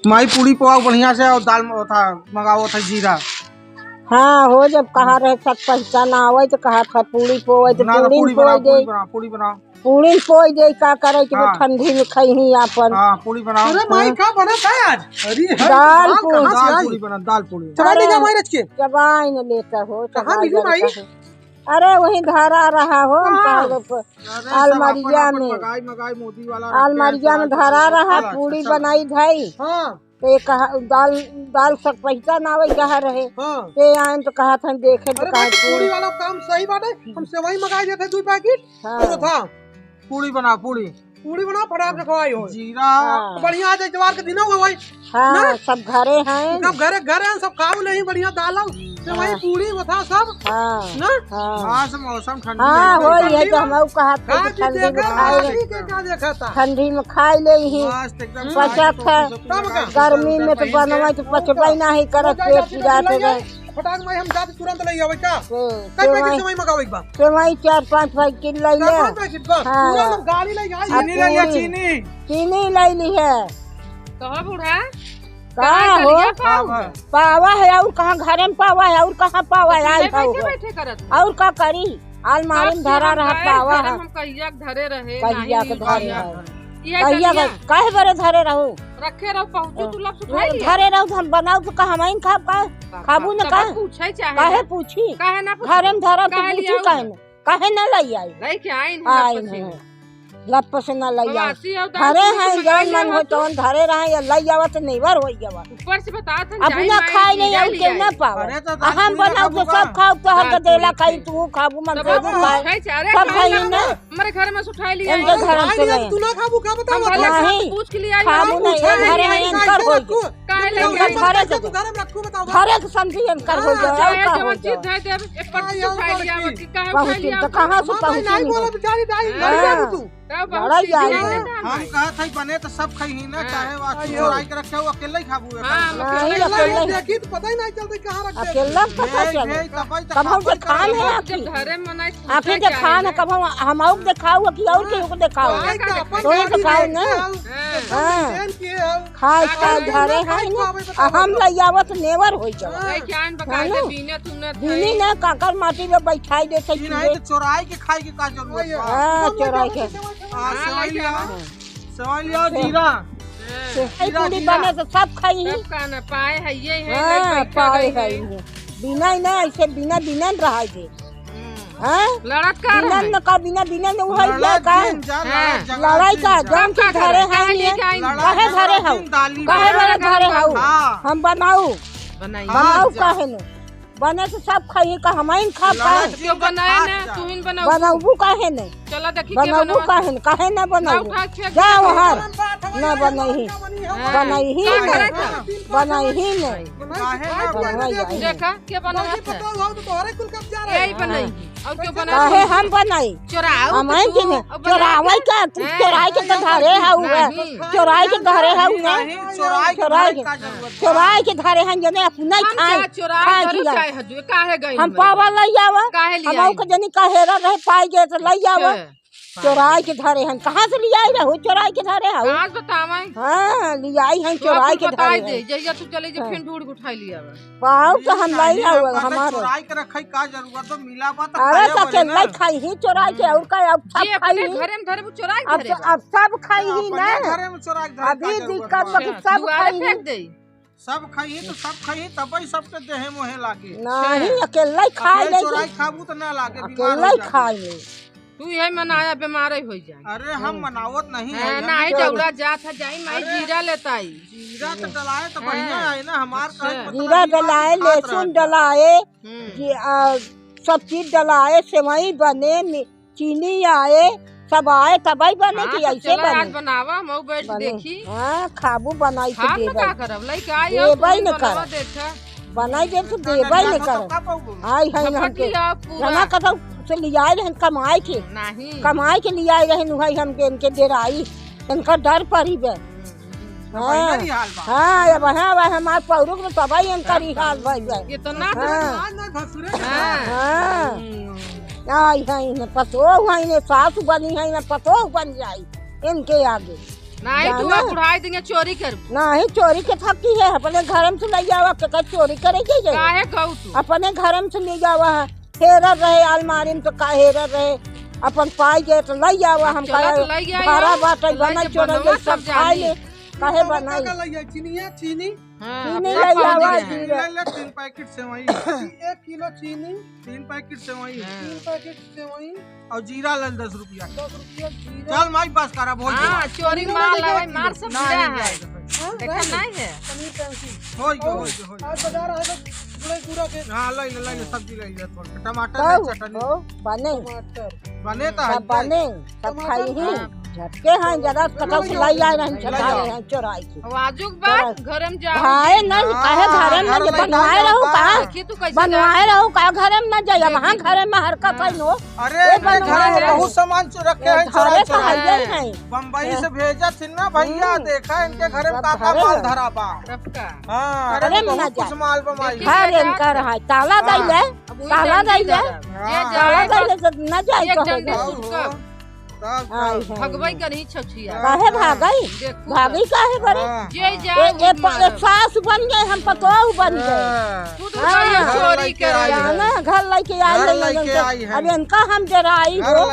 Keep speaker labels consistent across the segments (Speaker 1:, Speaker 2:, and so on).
Speaker 1: माई पूरी पोहा बढ़िया से और दाल था मंगाओ था जीरा।
Speaker 2: हाँ हो जब कहा रहे सब पहचान आवे तो कहा था पूरी पोए तो पूरी पोए दे
Speaker 1: पूरी बनाओ
Speaker 2: पूरी पोए दे का करे कि ठंडी में खाई ही अपन।
Speaker 1: हाँ पूरी बनाओ।
Speaker 3: अरे माई का बना था आज? अरे
Speaker 2: दाल
Speaker 1: पूरी बना दाल पूरी।
Speaker 3: चला ले जा माई रच के।
Speaker 2: चबाई न लेता हो
Speaker 3: कहाँ मिली माई?
Speaker 2: अरे वही धरा रहा हो अलमारिया में
Speaker 1: मोदी वाला
Speaker 2: अलमारिया में धरा रहा पूरी बनाई धाई। तो कहा दाल दाल सब पैसा ना वही कहा रहे ते आए तो कहा था देखे तो कहा
Speaker 3: पूरी वाला काम सही बात है। हम सेवई मंगाए थे 2 पैकेट तो था
Speaker 1: पूरी बना पूरी बना फटाक से खवाई हो जीरा बढ़िया। आज इतवार के दिन होगा भाई।
Speaker 2: हाँ सब घरे हैं
Speaker 3: सब घर हैं सब खाओ नहीं बढ़िया दाल सेवई पूरी वो था सब ना।
Speaker 1: हाँ सब मौसम ठंडी।
Speaker 2: हाँ हो ये तो हम कहा था ठंडी में खाए ठंडी में खाई ले ही पचक है गर्मी में तो बनवा तो पचबई ना ही करत पेट पिराते रहे।
Speaker 3: फटाक में हम जाते तुरंत ले आवे का कई पैकेट सेवई मंगावे बा
Speaker 2: सेवई 4-5 पैकेट ले ले।
Speaker 3: 4-5 पैकेट बा पूरा लोग गाड़ी ले जाए
Speaker 1: चीनी ले लिया चीनी
Speaker 2: ले ली है।
Speaker 4: कहाँ बूढ़ा
Speaker 2: कहाँ हो पावा है और कहाँ घरे में पावा है और कहाँ पावा है
Speaker 4: बैठे करत
Speaker 2: और का करी अलमारी में धरा रहा पावा है
Speaker 4: हम कहिया धरे रहे
Speaker 2: कहिया के धरे है कहिया काहे बरे धरे रहू
Speaker 4: रखे रहो पहुंचू तू लब सुखाई
Speaker 2: धरे रहू हम बनाऊ तो कहा हम खाब खाबू न का
Speaker 4: पूछे चाहे
Speaker 2: काहे पूछी
Speaker 4: काहे ना
Speaker 2: घरे में धरा तो पूछी काहे न लई आई
Speaker 4: लेके आइन
Speaker 2: लप से न लई आई धरे हैं जौन मन हो तौन धरे रहे या लई आवा तो नहीं बार होई जावा
Speaker 4: ऊपर से बता था
Speaker 2: अब ना खाई नहीं और के ना पावा हम बनाऊ तो सब खाओ तो हर देला खाई तू खाबू मन से खाए सब खाई ना
Speaker 4: हमारे घर में उठा लिया
Speaker 2: इनके घर से नहीं
Speaker 3: तू ना खाबू का बता
Speaker 2: नहीं
Speaker 4: पूछ के लिए
Speaker 2: खाबू नहीं घरे हैं इनकर हो
Speaker 4: काहे ले
Speaker 2: घरे से
Speaker 3: घर में रखू बताओ
Speaker 2: घरे के समझी इनकर हो जाए का हो
Speaker 4: चीज दे दे एक पर उठा लिया कि
Speaker 2: कहां से पहुंची
Speaker 3: नहीं बोला बेचारी दाई लड़ जा तू
Speaker 2: लड़ाई जाए
Speaker 1: हम कहा था बने तो सब खाई ही ना चाहे वो चुराई के रखे हो अकेले ही खाबू
Speaker 2: नहीं अकेले
Speaker 3: देखी तो पता ही नहीं चलता कहां रखे
Speaker 2: अकेला पता चले कब हम के खान है आखिर
Speaker 4: घरे मनाई
Speaker 2: आखिर के खान है कब हम और दिखाओ कि और के को दिखाओ तो ये दिखाओ ना हां खाए खाए घरे है ना हम ले आवत नेवर होई जाओ
Speaker 4: ज्ञान बकायदे बीने तुमने
Speaker 2: बीनी ना काकर माटी में बैठाई देते
Speaker 1: नहीं तो चुराई के खाए के का जरूरत है।
Speaker 2: हां चुराई के
Speaker 1: सेवई लिया जीरा
Speaker 2: पूरी बने तो सब खाई ही
Speaker 4: खाना पाए है ये है
Speaker 2: हां पाए है बिना ना ऐसे बिना बिना रहा दे हां
Speaker 4: लड़त का
Speaker 2: बिना न का बिना न उहल जा का लड़ाई का जान के घरे है काहे घरे हो काहे वाला घरे हो हम बनाऊ काहे न बने तो सब खाइए का हमाइन खा पाए
Speaker 4: क्यों बनाए ना तू इन
Speaker 2: बनाऊ काहे न
Speaker 4: चला देखी
Speaker 2: बनाऊ काहे न बनाऊ जाओ हर न बनाई ही न
Speaker 4: देखा क्या बना है
Speaker 3: तोहरे कुल कब जा रहा
Speaker 4: यही बनाई और क्यों बना
Speaker 2: काहे हम बनाई
Speaker 4: चुराओ
Speaker 2: हमाइन के न चुरावे का तू चुराई के घरे है चुराई के घरे है ना चुराई के घरे हैं जने अपना खाए
Speaker 4: चुराई काहे गई
Speaker 2: हम पावा लई आवा
Speaker 4: काहे लिया
Speaker 2: हम के जनी काहेरा रहे पाई गए तो लई आवा चुराई के धरे हैं कहां से ले आई रहो चुराई के धरे हो
Speaker 4: आज बतावाई
Speaker 2: हां ले आई हैं चुराई के धरे
Speaker 4: दे जइया तू चले जे फिर ढूंढ उठाई लिया
Speaker 2: पाऊ तो हम लई आवा हमारे
Speaker 1: चुराई के रखई का जरूरत तो मिला बात
Speaker 2: अरे तो के लई खाई ही चुराई के और का अब सब खाई
Speaker 4: घरे में धरे चुराई धरे
Speaker 2: अब सब खाई ही ना
Speaker 1: घरे में चुराई धरे
Speaker 2: अभी दिक्कत बाकी सब खाई
Speaker 4: फेंक दे
Speaker 1: सब खाई तो सब खाई तबई सबके देहे मोहे लागे
Speaker 2: नहीं अकेले खाई ले
Speaker 1: चुराई खाबू तो ना लागे
Speaker 2: अकेले खाई ले
Speaker 4: तू यही मनाया बीमार हो जाए।
Speaker 1: अरे हम मनावत नहीं
Speaker 4: है नहीं जौड़ा जात है जाई माई जीरा लेता आई
Speaker 1: जीरा तो डलाए तो बढ़िया है ना हमार
Speaker 2: जीरा डलाए लहसुन डलाए सब चीज डलाए सेवई बने चीनी आए सब आए तबई बने की ऐसे बने
Speaker 4: बनावा मऊ बैठ देखी
Speaker 2: हां खाबू बनाई के
Speaker 4: देबे का करब लइका आई
Speaker 2: देबई न कर बनाई दे तो देबई न कर आई है हमके जना कथौ से लियाए रहन कमाई के
Speaker 4: नहीं
Speaker 2: कमाई के लियाए रहन भाई हमके इनके डेराई इनका डर पड़ी बे हां अब हां हमार पौरुक में तबई इनकर ही हाल भाई बे
Speaker 4: कितना
Speaker 2: हां आई है न पतो है न सास बनी है न पतो बन जाई इनके आगे
Speaker 4: नहीं तू
Speaker 2: जाना।
Speaker 4: बुढ़ाई देंगे चोरी कर
Speaker 2: नहीं चोरी के थकी है अपने घर में से ले जावा के चोरी करे के जाए
Speaker 4: काहे कहू तू
Speaker 2: अपने घर में से ले जावा है हेरर रहे अलमारी में तो का हेरर रहे अपन पाई गए तो ले जावा हम
Speaker 4: चला तो ले गया
Speaker 2: भाड़ा
Speaker 4: यार।
Speaker 2: बाटे
Speaker 4: तो
Speaker 2: बना
Speaker 4: ले के
Speaker 2: चोरा
Speaker 4: बनवा
Speaker 2: सब
Speaker 4: सब
Speaker 2: खाए
Speaker 4: जानी।
Speaker 2: ले काहे बनाई
Speaker 3: चीनी है चीनी
Speaker 4: हाँ,
Speaker 2: चीनी
Speaker 4: अपना
Speaker 2: ले
Speaker 4: कौन
Speaker 2: जावा
Speaker 4: दिया है?
Speaker 2: जीरा
Speaker 3: ले ले 3 पैकेट सेवई 1 किलो चीनी 3 पैकेट सेवई 3 पैकेट सेवई और जीरा ले 10 रुपया 10 रुपया जीरा चल माई बस करा बोल
Speaker 4: हाँ चोरी मार लगा मार सब
Speaker 3: नहीं
Speaker 4: गिरा है
Speaker 3: जाएगा।
Speaker 4: देखा नहीं है
Speaker 3: पनीर पेंसिल हो गयो आज बाजार आए तो पूरा पूरा के हां ले सब्जी ले ले थोड़ा टमाटर चटनी
Speaker 2: बने
Speaker 3: टमाटर बने तो
Speaker 2: सब बने सब खाई ही झटके हैं जरा कटल से लाई आए नहीं चढ़ा रहे हैं चोराई के
Speaker 4: आजुक बात घर में जा
Speaker 2: खाए नहीं काहे घर में न बनवाए रहू का
Speaker 4: देखी तू कैसे
Speaker 2: बनवाए रहू का घर में न जाइए वहां घर में हरकत है नो
Speaker 3: अरे इनके घर में बहुत सामान रखे हैं
Speaker 2: घरे
Speaker 3: चोरा
Speaker 2: का है है
Speaker 3: बम्बई से भेजा थी ना भैया देखा इनके घर में काका माल धरा बा
Speaker 4: सबका
Speaker 3: हाँ
Speaker 2: घरे में ना
Speaker 3: कुछ
Speaker 2: जाए
Speaker 3: माल बमाई
Speaker 2: घर इनका रहा ताला दई ले ताला दई ले
Speaker 4: ये
Speaker 2: ताला
Speaker 4: जाए
Speaker 2: दई ले न जाए
Speaker 4: एक
Speaker 2: तो
Speaker 4: जन दे
Speaker 2: हो
Speaker 4: सुनकर भगवाई का नहीं छछिया
Speaker 2: काहे भागई
Speaker 4: देखू
Speaker 2: भागी काहे करे
Speaker 4: जे
Speaker 2: ए
Speaker 4: जाए
Speaker 2: सास बन गए हम पतोह बन गए
Speaker 4: खुद चोरी करे
Speaker 2: जाना घर लेके आई अब इनका हम डराई हो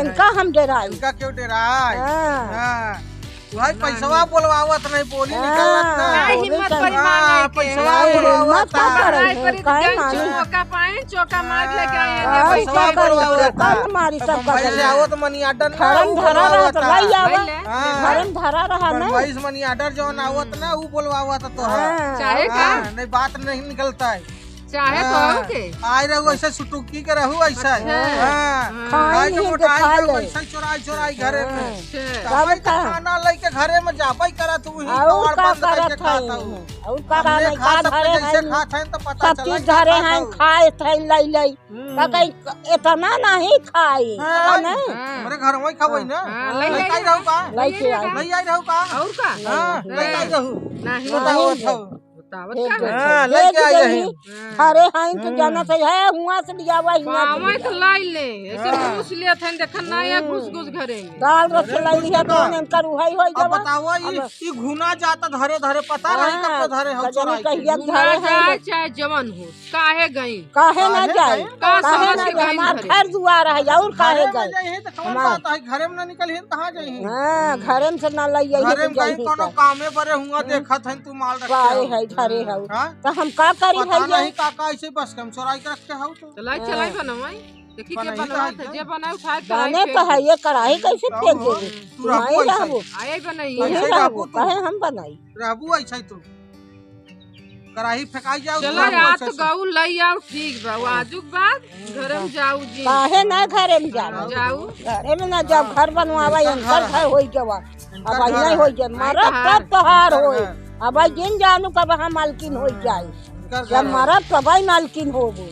Speaker 2: इनका हम डराई
Speaker 3: इनका क्यों डराय
Speaker 2: हाँ।
Speaker 3: भाई पैसवा बोलवावत नहीं बोली निकलत ना
Speaker 4: नहीं हिम्मत करी
Speaker 3: हाँ,
Speaker 4: मांगे के
Speaker 3: पैसवा
Speaker 2: हिम्मत का करे
Speaker 4: पढ़ाई
Speaker 2: है,
Speaker 4: करी
Speaker 2: काहे
Speaker 4: तो
Speaker 2: मानी?
Speaker 4: चौका पाए चौका मार लेके आए हैं
Speaker 2: हाँ,
Speaker 4: पैसा
Speaker 2: क्या करे
Speaker 3: बोलवावत
Speaker 2: कान मारी सब
Speaker 3: बम्बई से
Speaker 2: करे
Speaker 3: आवत मनी आर्डर ना
Speaker 2: घरम धरा रहा तो लाई आवा
Speaker 3: हाँ।
Speaker 2: घरम धरा रहा ना
Speaker 3: बम्बई से मनी आर्डर जौन आवत ना वो बोलवावत तो
Speaker 2: हाँ।
Speaker 4: चाहे का
Speaker 3: नहीं बात नहीं निकलता है
Speaker 4: चाहे तो के
Speaker 3: आए रहू ऐसे सुटुकी के रहू ऐसा
Speaker 2: खाई
Speaker 3: के
Speaker 2: ही
Speaker 3: मोटाई
Speaker 2: खा
Speaker 3: रहू
Speaker 2: ले
Speaker 3: ऐसा चोराई घरे में
Speaker 4: अच्छा
Speaker 3: भाई खाना लेके घरे में जाबई करा तू ही
Speaker 2: और
Speaker 3: कबाड़
Speaker 2: का
Speaker 3: बंद करके
Speaker 2: करत
Speaker 3: खाता
Speaker 2: है
Speaker 3: हूँ
Speaker 2: और का
Speaker 3: हमने
Speaker 2: नहीं
Speaker 3: खा
Speaker 2: का
Speaker 3: सकते
Speaker 2: धरे
Speaker 3: जैसे
Speaker 2: हैं
Speaker 3: खाते हैं तो पता
Speaker 2: सब
Speaker 3: चला
Speaker 2: चीज धरे हैं खाए थे लई लई कहीं इतना नहीं खाई नहीं
Speaker 3: मेरे घर में खावई ना
Speaker 4: ले
Speaker 3: ले आई रहू का
Speaker 2: लेके आई
Speaker 3: ले आई रहू का
Speaker 4: और का
Speaker 3: हां ले आई रहू
Speaker 4: नहीं
Speaker 3: बताओ
Speaker 4: बतावत का है
Speaker 3: हां लेके आई रही
Speaker 2: अरे हाँ तो जाना तो है हुआ से लिया हुआ हुआ
Speaker 4: मामा तो लाई ले ऐसे घुस ले थे देखन ना या घुस घुस घरे में
Speaker 2: दाल रख लाई लिया तो ने करू है होई
Speaker 3: अब
Speaker 2: जब
Speaker 3: बताओ ये घुना जाता धरे धरे पता नहीं कब तो धरे हो चोराई
Speaker 2: कहिया
Speaker 4: ना
Speaker 2: धरे
Speaker 4: जाए
Speaker 2: हैं
Speaker 4: चाहे जवन हो काहे गई
Speaker 2: काहे ना जाए
Speaker 4: का
Speaker 2: काहे
Speaker 4: समझ
Speaker 2: ना
Speaker 4: के
Speaker 2: जाए
Speaker 4: गई
Speaker 2: हमार
Speaker 4: घरे
Speaker 2: घर दुआर है और काहे
Speaker 3: घरे में
Speaker 2: गए
Speaker 3: जाई तो कौन बात है घरे में ना निकल ही कहां जाई
Speaker 2: हां घर में से ना लई आई
Speaker 3: घरे में
Speaker 2: तो
Speaker 3: कहीं कोनो कामे बरे हुआ देखत है तू माल रख
Speaker 2: काहे है धरे है
Speaker 3: हां
Speaker 2: तो हम का करी
Speaker 3: पता
Speaker 2: है
Speaker 3: नहीं काका ऐसे बस कम चोराई के रखते हो तो
Speaker 4: चलाई चलाई बनवाई देखी के
Speaker 3: बनाई
Speaker 4: बनवा
Speaker 3: तो है
Speaker 4: जे बनाए उठा के
Speaker 2: गाने तो है ये कढ़ाई कैसे फेंक दे
Speaker 3: तू रहबू
Speaker 2: नहीं
Speaker 3: ऐसे
Speaker 2: रहबो
Speaker 4: आए बनाई
Speaker 3: ऐसे
Speaker 2: नहीं
Speaker 3: रहबो
Speaker 2: रहबो
Speaker 3: तू।
Speaker 2: काहे हम बनाई
Speaker 3: रहबू ऐसे तो कढ़ाई फेंकाई जाओ
Speaker 4: चलो रात गऊ लई आओ ठीक बा आजुक बाद घर में जाऊ जी
Speaker 2: काहे ना घरे में जाना
Speaker 4: जाऊ
Speaker 2: घरे में ना जब घर बनवावा अंतर घर होई जवा अब
Speaker 3: घर
Speaker 2: नहीं
Speaker 3: है।
Speaker 2: होई जे मरब तब तोहार होई अब जिन जानू कब हम मालकिन होई जाए
Speaker 3: घर
Speaker 2: जब मरब तब मालकिन होबो